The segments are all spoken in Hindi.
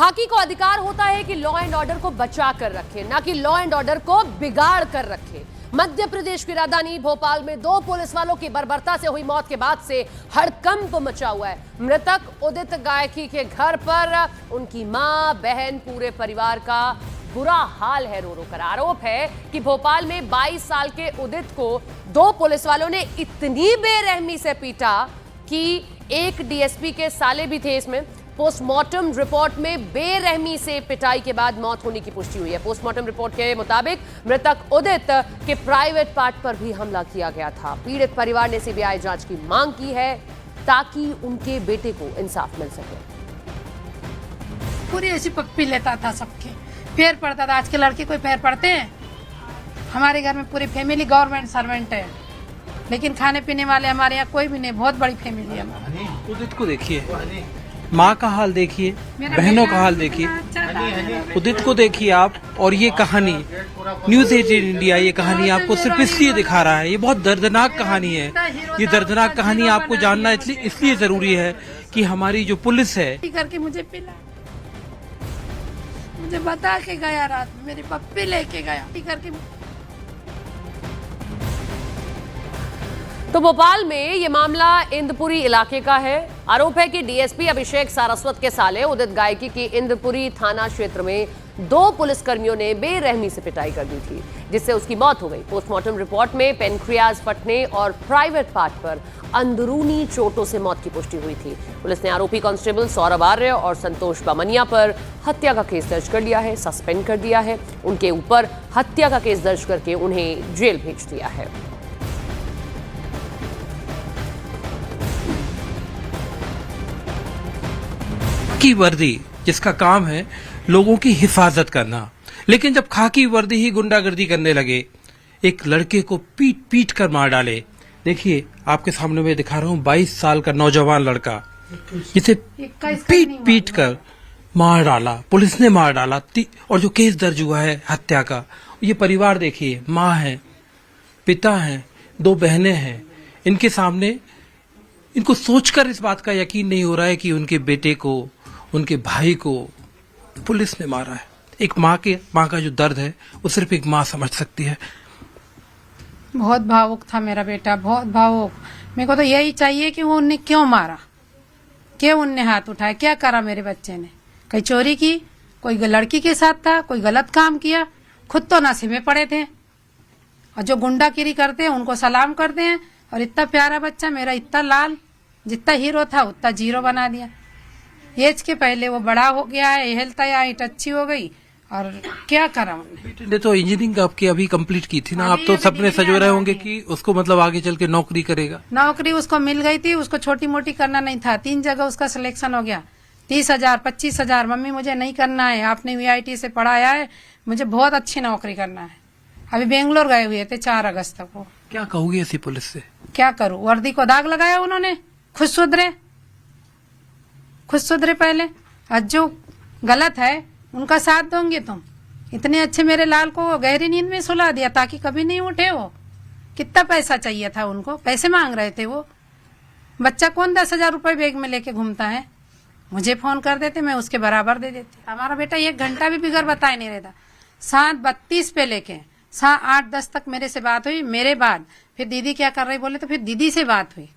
खाकी को अधिकार होता है कि लॉ एंड ऑर्डर को बचा कर रखे, ना कि लॉ एंड ऑर्डर को बिगाड़ कर रखे। मध्य प्रदेश की राजधानी भोपाल में 2 पुलिस वालों की बर्बरता से हुई मौत के बाद से हड़कंप मचा हुआ है। मृतक उदित गायकी के घर पर उनकी मां, बहन, पूरे परिवार का बुरा हाल है रो रो कर। आरोप है कि भोपाल में 22 साल के उदित को 2 पुलिस वालों ने इतनी बेरहमी से पीटा कि एक डीएसपी के साले भी थे इसमें। पोस्टमार्टम रिपोर्ट में बेरहमी से पिटाई के बाद मौत होने की पुष्टि हुई है। पोस्टमार्टम रिपोर्ट के मुताबिक मृतक उदित के प्राइवेट पार्ट पर भी हमला किया गया था। पीड़ित परिवार ने सीबीआई जांच की मांग की है ताकि उनके बेटे को इंसाफ मिल सके। पूरी ऐसी पप्पी लेता था, सबके पैर पड़ता था। आज के लड़के कोई पैर पड़ते हैं? हमारे घर में पूरी फैमिली गवर्नमेंट सर्वेंट है, लेकिन खाने पीने वाले हमारे यहाँ कोई भी नहीं। बहुत बड़ी फैमिली है हमारी। उदित को देखिए, माँ का हाल देखिए, बहनों का हाल देखिए, उदित को देखिए आप। और ये कहानी न्यूज़ 18 इंडिया ये कहानी आपको सिर्फ इसलिए दिखा रहा है। ये बहुत दर्दनाक कहानी है। ये दर्दनाक कहानी आपको जानना इसलिए जरूरी है कि हमारी जो पुलिस है करके मुझे पिला, मुझे बता के गया, रात में मेरी पप्पी लेके गया करके। तो भोपाल में ये मामला इंदपुरी इलाके का है। आरोप है कि डीएसपी अभिषेक सारस्वत के साले उदित गायकी की इंदपुरी थाना क्षेत्र में 2 पुलिसकर्मियों ने बेरहमी से पिटाई कर दी थी, जिससे उसकी मौत हो गई। पोस्टमार्टम रिपोर्ट में पेनक्रियाज फटने और प्राइवेट पार्ट पर अंदरूनी चोटों से मौत की पुष्टि हुई थी। पुलिस ने आरोपी कांस्टेबल सौरभ आर्य और संतोष बामनिया पर हत्या का केस दर्ज कर लिया है, सस्पेंड कर दिया है। उनके ऊपर हत्या का केस दर्ज करके उन्हें जेल भेज दिया है। खाकी वर्दी जिसका काम है लोगों की हिफाजत करना, लेकिन जब खाकी वर्दी ही गुंडागर्दी करने लगे, एक लड़के को पीट पीट कर मार डाले। देखिए आपके सामने मैं दिखा रहा हूँ 22 साल का नौजवान लड़का जिसे पीट पीट कर मार डाला, पुलिस ने मार डाला। और जो केस दर्ज हुआ है हत्या का, ये परिवार देखिए, माँ है, पिता है, 2 बहनें हैं। इनके सामने इनको सोचकर इस बात का यकीन नहीं हो रहा है कि उनके बेटे को, उनके भाई को पुलिस ने मारा है। एक माँ का जो दर्द है वो सिर्फ एक माँ समझ सकती है। बहुत भावुक था मेरा बेटा, बहुत भावुक। मेरे को तो यही चाहिए कि वो उनने क्यों मारा, क्यों उनने हाथ उठाया, क्या करा मेरे बच्चे ने? कहीं चोरी की, कोई लड़की के साथ था, कोई गलत काम किया? खुद तो नशे में पड़े थे। और जो गुंडागिरी करते हैं उनको सलाम करते हैं। और इतना प्यारा बच्चा मेरा, इतना लाल, जितना हीरो था उतना जीरो बना दिया। एज के पहले वो बड़ा हो गया है, हेल्थ हाइट अच्छी हो गई, और क्या करा उन्होंने। तो इंजीनियरिंग आपकी अभी कंप्लीट की थी ना, आप तो सपने सजो रहे होंगे कि उसको मतलब आगे चल के नौकरी करेगा। नौकरी उसको मिल गई थी, उसको छोटी मोटी करना नहीं था। 3 जगह उसका सिलेक्शन हो गया, 30,000 25,000। मम्मी मुझे नहीं करना है, आपने वीआईटी से पढ़ाया है, मुझे बहुत अच्छी नौकरी करना है। अभी बेंगलोर गए हुए थे 4 अगस्त तक। वो क्या कहोगे ऐसी पुलिस से? क्या करूं, वर्दी को दाग लगाया उन्होंने। खुद सुधरे पहले। आज जो गलत है उनका साथ दोगे तुम? इतने अच्छे मेरे लाल को गहरी नींद में सुला दिया ताकि कभी नहीं उठे। वो कितना पैसा चाहिए था उनको, पैसे मांग रहे थे वो। बच्चा कौन 10,000 रुपए बैग में लेके घूमता है? मुझे फोन कर देते, मैं उसके बराबर दे देती। हमारा बेटा 1 घंटा भी बिगर बताए नहीं रहता। 7:32 पे लेके 8:10 तक मेरे से बात हुई। मेरे बाद फिर दीदी क्या कर रही बोले, तो फिर दीदी से बात हुई।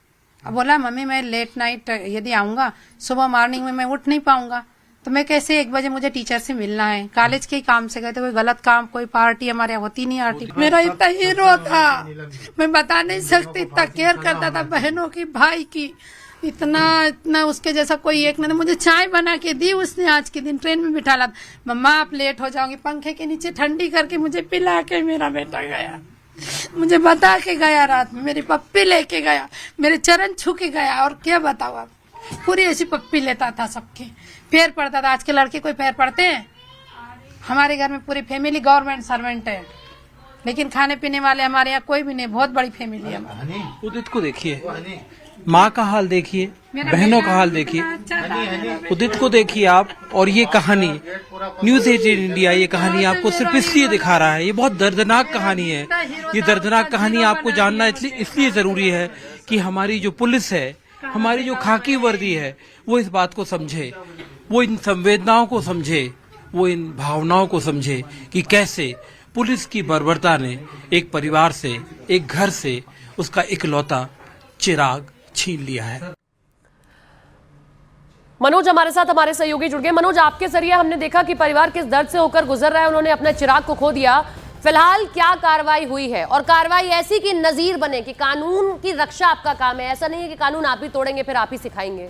अब बोला मम्मी मैं लेट नाइट यदि आऊंगा, सुबह मॉर्निंग में मैं उठ नहीं पाऊंगा, तो मैं कैसे 1 बजे मुझे टीचर से मिलना है। कॉलेज के ही काम से गए थे, कोई गलत काम, कोई पार्टी हमारे यहाँ होती नहीं आती। मेरा इतना हीरो था, मैं बता नहीं सकती। इतना केयर करता था बहनों की, भाई की, इतना उसके जैसा कोई एक नहीं। मुझे चाय बना के दी उसने। आज के दिन ट्रेन में बिठा ला, मम्मा आप लेट हो जाओगी, पंखे के नीचे ठंडी करके मुझे पिला के मेरा बेटा गया। मुझे बता के गया, रात में मेरी पप्पी लेके गया, मेरे चरण छू के गया। और क्या बताओ आप, पूरी ऐसी पप्पी लेता था, सबके पैर पड़ता था। आज के लड़के कोई पैर पड़ते हैं? हमारे घर में पूरी फैमिली गवर्नमेंट सर्वेंट है, लेकिन खाने पीने वाले हमारे यहाँ कोई भी नहीं। बहुत बड़ी फैमिली है हमारी। उदित को देखिए, माँ का हाल देखिए, बहनों का हाल देखिए, उदित को देखिए आप। और ये कहानी न्यूज़ 18 इंडिया ये कहानी आपको सिर्फ इसलिए दिखा रहा है। ये बहुत दर्दनाक कहानी है। ये दर्दनाक कहानी आपको जानना इसलिए जरूरी है कि हमारी जो पुलिस है, हमारी जो खाकी वर्दी है, वो इस बात को समझे, वो इन संवेदनाओं को समझे, वो इन भावनाओं को समझे कि कैसे पुलिस की बर्बरता ने एक परिवार से, एक घर से उसका इकलौता चिराग छीन लिया है। मनोज हमारे साथ, हमारे सहयोगी जुड़ गए। मनोज, आपके जरिए हमने देखा कि परिवार किस दर्द से होकर गुजर रहा है, उन्होंने अपने चिराग को खो दिया। फिलहाल क्या कार्रवाई हुई है, और कार्रवाई ऐसी कि नजीर बने कि कानून की रक्षा आपका काम है, ऐसा नहीं है कि कानून आप ही तोड़ेंगे फिर आप ही सिखाएंगे?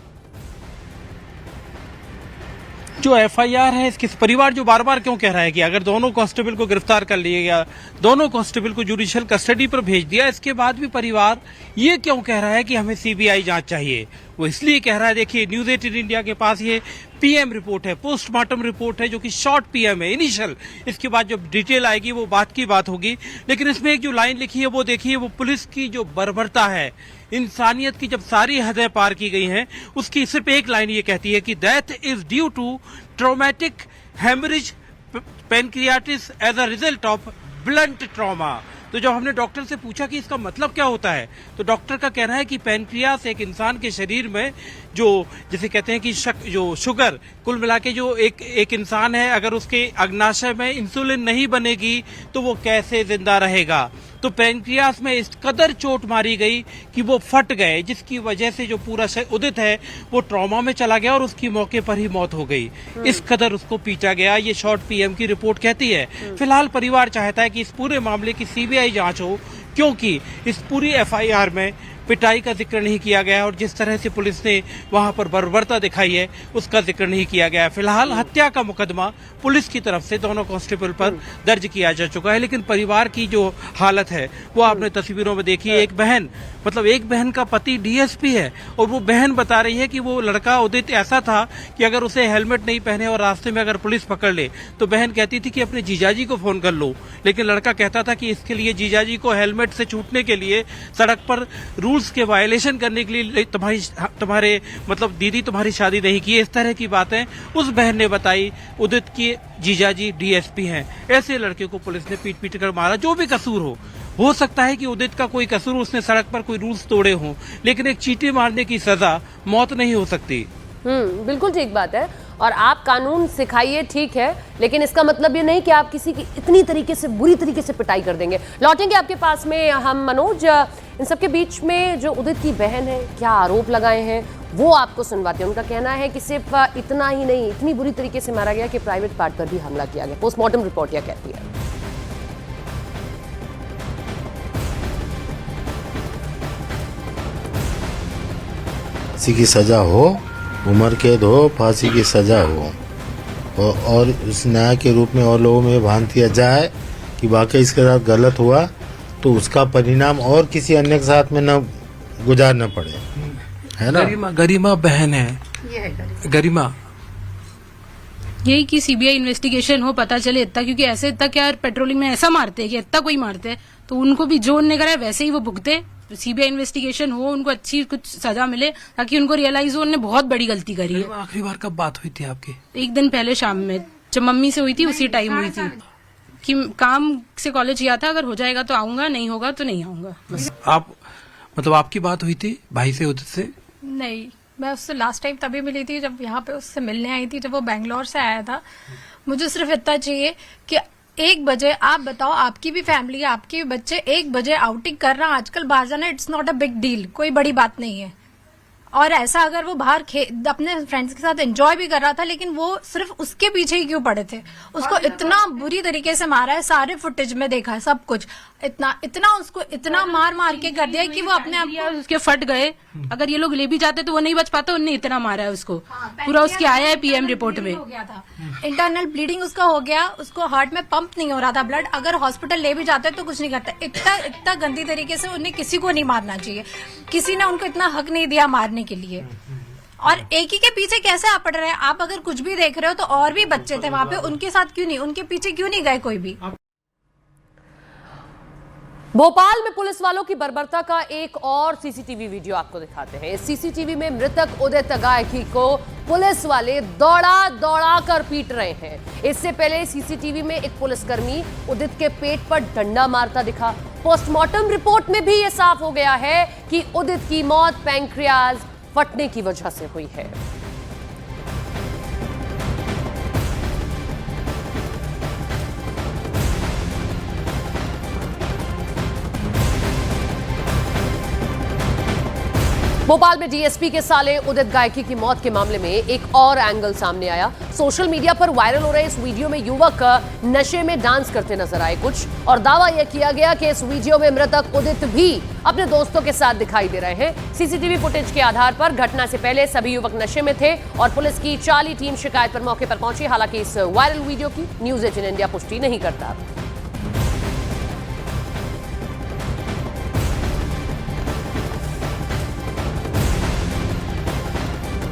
जो एफआईआर है, इसके परिवार जो बार बार क्यों कह रहा है कि अगर दोनों कांस्टेबल को गिरफ्तार कर लिया गया, दोनों कांस्टेबल को जुडिशियल कस्टडी पर भेज दिया, इसके बाद भी परिवार ये क्यों कह रहा है कि हमें सीबीआई जांच चाहिए? वो इसलिए कह रहा है, देखिए न्यूज 18 इंडिया के पास ये पीएम रिपोर्ट है, पोस्टमार्टम रिपोर्ट है, जो कि शॉर्ट पीएम है, इनिशियल। इसके बाद जब डिटेल आएगी वो बात की बात होगी। लेकिन इसमें एक जो लाइन लिखी है वो देखिए, वो पुलिस की जो बर्बरता है, इंसानियत की जब सारी हदें पार की गई हैं, उसकी सिर्फ एक लाइन ये कहती है कि death is due to traumatic haemorrhage pancreatitis as a result of blunt trauma. तो जब हमने डॉक्टर से पूछा कि इसका मतलब क्या होता है, तो डॉक्टर का कहना है कि पैनक्रियास एक इंसान के शरीर में जो जिसे कहते हैं कि जो शुगर, कुल मिला के जो एक इंसान है, अगर उसके अग्नाशय में इंसुलिन नहीं बनेगी तो वो कैसे जिंदा रहेगा। तो पैनक्रियास में इस कदर चोट मारी गई कि वो फट गए, जिसकी वजह से जो पूरा उदित है वो ट्रॉमा में चला गया और उसकी मौके पर ही मौत हो गई। इस कदर उसको पीटा गया, ये शॉर्ट पीएम की रिपोर्ट कहती है। फिलहाल परिवार चाहता है कि इस पूरे मामले की सीबीआई जांच हो, क्योंकि इस पूरी एफआईआर में पिटाई का जिक्र नहीं किया गया और जिस तरह से पुलिस ने वहां पर बर्बरता दिखाई है उसका जिक्र नहीं किया गया। फिलहाल हत्या का मुकदमा पुलिस की तरफ से दोनों कांस्टेबल पर दर्ज किया जा चुका है। लेकिन परिवार की जो हालत है वो आपने तस्वीरों में देखी है। एक बहन, मतलब एक बहन का पति डीएसपी है और वो बहन बता रही है कि वो लड़का उदित ऐसा था कि अगर उसे हेलमेट नहीं पहने और रास्ते में अगर पुलिस पकड़ ले तो बहन कहती थी कि अपने जीजाजी को फोन कर लो, लेकिन लड़का कहता था कि इसके लिए जीजाजी को हेलमेट से छूटने के लिए, सड़क पर रूल्स के वायलेशन करने के लिए तुम्हारे मतलब दीदी तुम्हारी शादी नहीं की। इस तरह की बातें उस बहन ने बताई। उदित की जीजाजी डीएसपी हैं। ऐसे लड़के को पुलिस ने पीट पीट कर मारा। जो भी कसूर हो सकता है कि उदित का कोई कसूर, उसने सड़क पर कोई रूल्स तोड़े हों, लेकिन एक चींटी मारने की सजा मौत नहीं हो सकती। बिल्कुल ठीक बात है। और आप कानून सिखाइए, ठीक है, लेकिन इसका मतलब ये नहीं कि आप किसी की इतनी तरीके से, बुरी तरीके से पिटाई कर देंगे। लौटेंगे आपके पास में हम मनोज। इन सबके बीच में जो उदित की बहन है, क्या आरोप लगाए हैं वो आपको सुनवाते हैं। उनका कहना है कि सिर्फ इतना ही नहीं, इतनी बुरी तरीके से मारा गया कि प्राइवेट पार्ट पर भी हमला किया गया। पोस्टमार्टम रिपोर्ट यह कहती है। फांसी की सजा हो, उम्र कैद हो, फांसी की सजा हो और उस न्याय के रूप में और लोगों में भांति जाए कि वाकई इसके साथ गलत हुआ तो उसका परिणाम और किसी अन्य के साथ में न गुजारना पड़े, है ना। गरिमा बहन है, ये है गरिमा। यही कि सीबीआई इन्वेस्टिगेशन हो, पता चले इतना, क्योंकि ऐसे इतना क्या पेट्रोलिंग में ऐसा मारते हैं कि इतना कोई मारते हैं तो उनको भी जो उन्होंने करा वैसे ही वो भुगते। सीबीआई इन्वेस्टिगेशन हो, उनको अच्छी कुछ सजा मिले ताकि उनको रियलाइज हो उन्होंने बहुत बड़ी गलती करी है। आखिरी बार कब बात हुई थी आपकी? एक दिन पहले शाम में जब मम्मी से हुई थी उसी टाइम हुई थी कि काम से कॉलेज गया था, अगर हो जाएगा तो आऊंगा, नहीं होगा तो नहीं आऊंगा। बस। आप मतलब आपकी बात हुई थी भाई से, उदित से? नहीं, मैं उससे लास्ट टाइम तभी मिली थी जब यहाँ पे उससे मिलने आई थी, जब वो बेंगलोर से आया था। मुझे सिर्फ इतना चाहिए कि 1 बजे, आप बताओ, आपकी भी फैमिली है, आपके भी बच्चे, 1 बजे आउटिंग कर रहा, आजकल बाहर जाना it's not a big deal, कोई बड़ी बात नहीं है। और ऐसा अगर वो बाहर अपने फ्रेंड्स के साथ एंजॉय भी कर रहा था, लेकिन वो सिर्फ उसके पीछे ही क्यों पड़े थे? उसको इतना बुरी तरीके से मारा है, सारे फुटेज में देखा है सब कुछ। इतना उसको इतना मार के कर दिया कि वो अपने आप को, उसके फट गए। अगर ये लोग ले भी जाते तो वो नहीं बच पाता, उन्हें इतना मारा है उसको। पूरा उसके आया है पीएम रिपोर्ट में। हो गया था, इंटरनल ब्लीडिंग उसका हो गया, उसको हार्ट में पंप नहीं हो रहा था ब्लड। अगर हॉस्पिटल ले भी जाते तो कुछ नहीं करता। इतना गंदी तरीके से उन्हें किसी को नहीं मारना चाहिए। किसी ने उनको इतना हक नहीं दिया मारने के लिए। और एक ही के पीछे कैसे आप पड़ रहे हैं? आप अगर कुछ भी देख रहे हो तो और भी बच्चे थे वहां पे, उनके साथ क्यों नहीं, उनके पीछे क्यों नहीं गए कोई भी? भोपाल में पुलिस वालों की बर्बरता का एक और सीसीटीवी वीडियो आपको दिखाते हैं। इस सीसीटीवी में मृतक उदित गायकी को पुलिस वाले दौड़ा कर पीट रहे हैं। इससे पहले सीसीटीवी में एक पुलिसकर्मी उदित के पेट पर डंडा मारता दिखा। पोस्टमार्टम रिपोर्ट में भी यह साफ हो गया है कि उदित की मौत पैंक्रियाज फटने की वजह से हुई है। भोपाल में डीएसपी के साले उदित गायकी की मौत के मामले में एक और एंगल सामने आया। सोशल मीडिया पर वायरल हो रहे इस वीडियो में युवक नशे में डांस करते नजर आए कुछ, और दावा यह किया गया कि इस वीडियो में मृतक उदित भी अपने दोस्तों के साथ दिखाई दे रहे हैं। सीसीटीवी फुटेज के आधार पर घटना से पहले सभी युवक नशे में थे और पुलिस की चाली टीम शिकायत पर मौके पर पहुंची। हालांकि इस वायरल वीडियो की न्यूज 18 इंडिया पुष्टि नहीं करता।